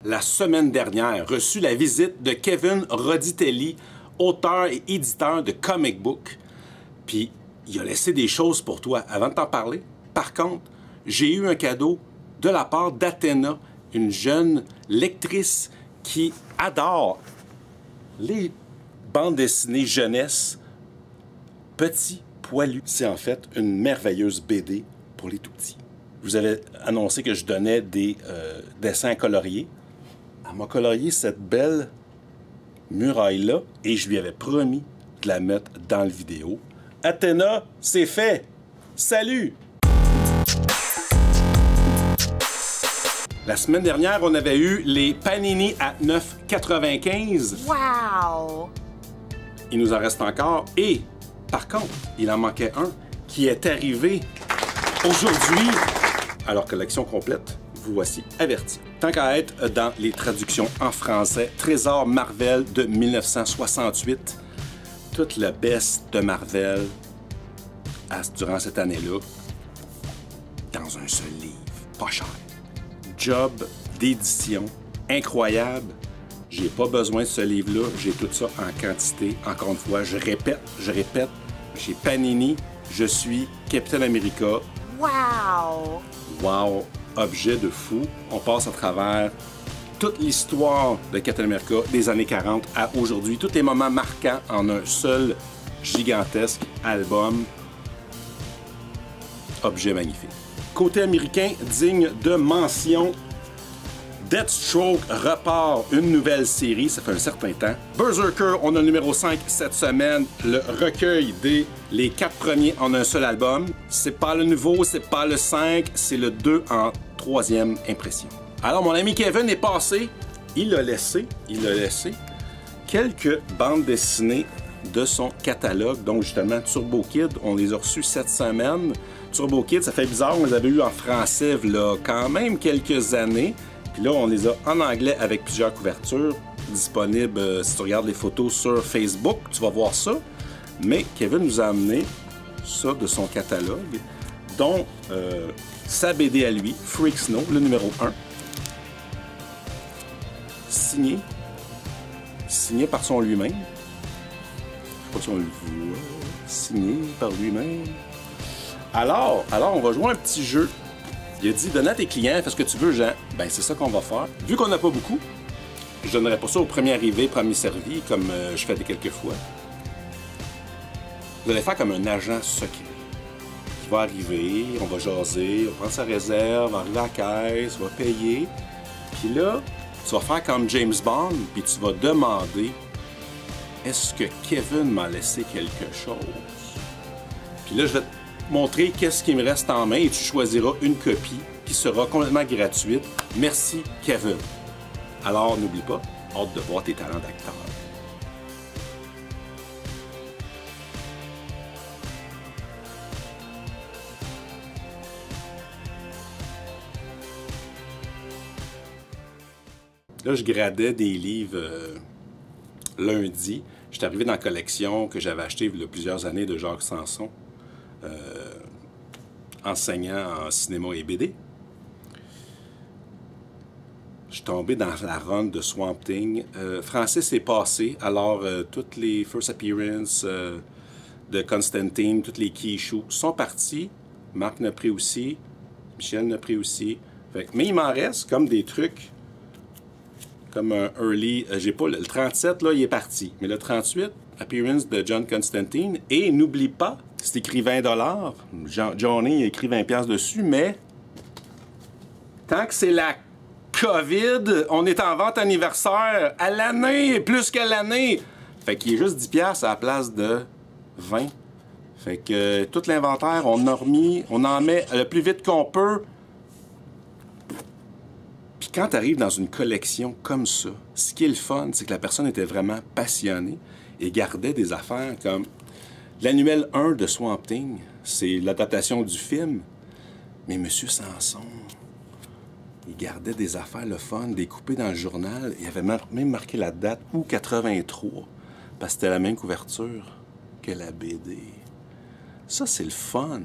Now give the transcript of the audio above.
la semaine dernière, reçu la visite de Kevin Roditelli, auteur et éditeur de comic book. Puis, il a laissé des choses pour toi avant de t'en parler. Par contre, j'ai eu un cadeau de la part d'Athéna, une jeune lectrice qui adore les bandes dessinées jeunesse, petits poilus. C'est en fait une merveilleuse BD pour les tout-petits. Je vous avais annoncé que je donnais des dessins à colorier. Elle m'a colorié cette belle muraille-là et je lui avais promis de la mettre dans la vidéo. Athéna, c'est fait! Salut! La semaine dernière, on avait eu les Panini à 9,95. Wow! Il nous en reste encore. Et, par contre, il en manquait un qui est arrivé aujourd'hui. Alors, collection complète, vous voici avertis. Tant qu'à être dans les traductions en français, Trésor Marvel de 1968. Toute le best de Marvel durant cette année-là, dans un seul livre, pas cher. Job d'édition incroyable. J'ai pas besoin de ce livre-là, j'ai tout ça en quantité. Encore une fois, je répète, chez Panini, je suis Captain America. Wow! Wow! Objet de fou. On passe à travers toute l'histoire de Captain America des années 40 à aujourd'hui. Tous les moments marquants en un seul gigantesque album. Objet magnifique. Côté américain, digne de mention, Deathstroke repart une nouvelle série, ça fait un certain temps. Berserker, on a le numéro 5 cette semaine, le recueil des les 4 premiers en un seul album. C'est pas le nouveau, c'est pas le 5, c'est le 2 en 3e impression. Alors mon ami Kevin est passé, il a laissé quelques bandes dessinées de son catalogue, donc justement Turbo Kid, on les a reçus cette semaine. Turbo Kid, ça fait bizarre, on les avait eu en français là, quand même quelques années. Puis là, on les a en anglais avec plusieurs couvertures disponibles. Si tu regardes les photos sur Facebook, tu vas voir ça. Mais Kevin nous a amené ça de son catalogue, dont sa BD à lui, Freak Snow, le numéro 1. Signé par son lui-même. Je sais pas si on le voit. Signé par lui-même. Alors, on va jouer un petit jeu. Il a dit, donne à tes clients, fais ce que tu veux, Jean. Ben, c'est ça qu'on va faire. Vu qu'on n'a pas beaucoup, je donnerai pas ça au premier arrivé, premier servi, comme je fais quelques fois. Vous allez faire comme un agent secret. Qui va arriver, on va jaser, on va prendre sa réserve, on va arriver à la caisse, on va payer. Puis là, tu vas faire comme James Bond, puis tu vas demander, est-ce que Kevin m'a laissé quelque chose? Puis là, je vais te montrer qu'est-ce qui me reste en main et tu choisiras une copie qui sera complètement gratuite. Merci, Kevin. Alors, n'oublie pas, hâte de voir tes talents d'acteur. Là, je gradais des livres lundi. J'étais arrivé dans la collection que j'avais achetée il y a plusieurs années de Jacques Sanson. Enseignant en cinéma et BD. Je suis tombé dans la run de Swamp Thing. Francis est passé, alors toutes les first appearances de Constantine, toutes les key issues sont partis. Marc n'a pris aussi, Michel n'a pris aussi. Mais il m'en reste comme des trucs, comme un early, j'ai pas le 37 là, il est parti. Mais le 38, appearance de John Constantine. Et n'oublie pas, c'est écrit 20 $. Johnny a écrit 20$ dessus, mais tant que c'est la COVID, on est en vente anniversaire à l'année, plus qu'à l'année. Fait qu'il est juste 10$ à la place de 20. Fait que tout l'inventaire, on a remis, on en met le plus vite qu'on peut. Puis quand tu arrives dans une collection comme ça, ce qui est le fun, c'est que la personne était vraiment passionnée et gardait des affaires comme l'annuel 1 de Swamp Thing, c'est l'adaptation du film. Mais M. Sanson, il gardait des affaires, le fun, découpées dans le journal. Il avait même marqué la date, août 83, parce que c'était la même couverture que la BD. Ça, c'est le fun.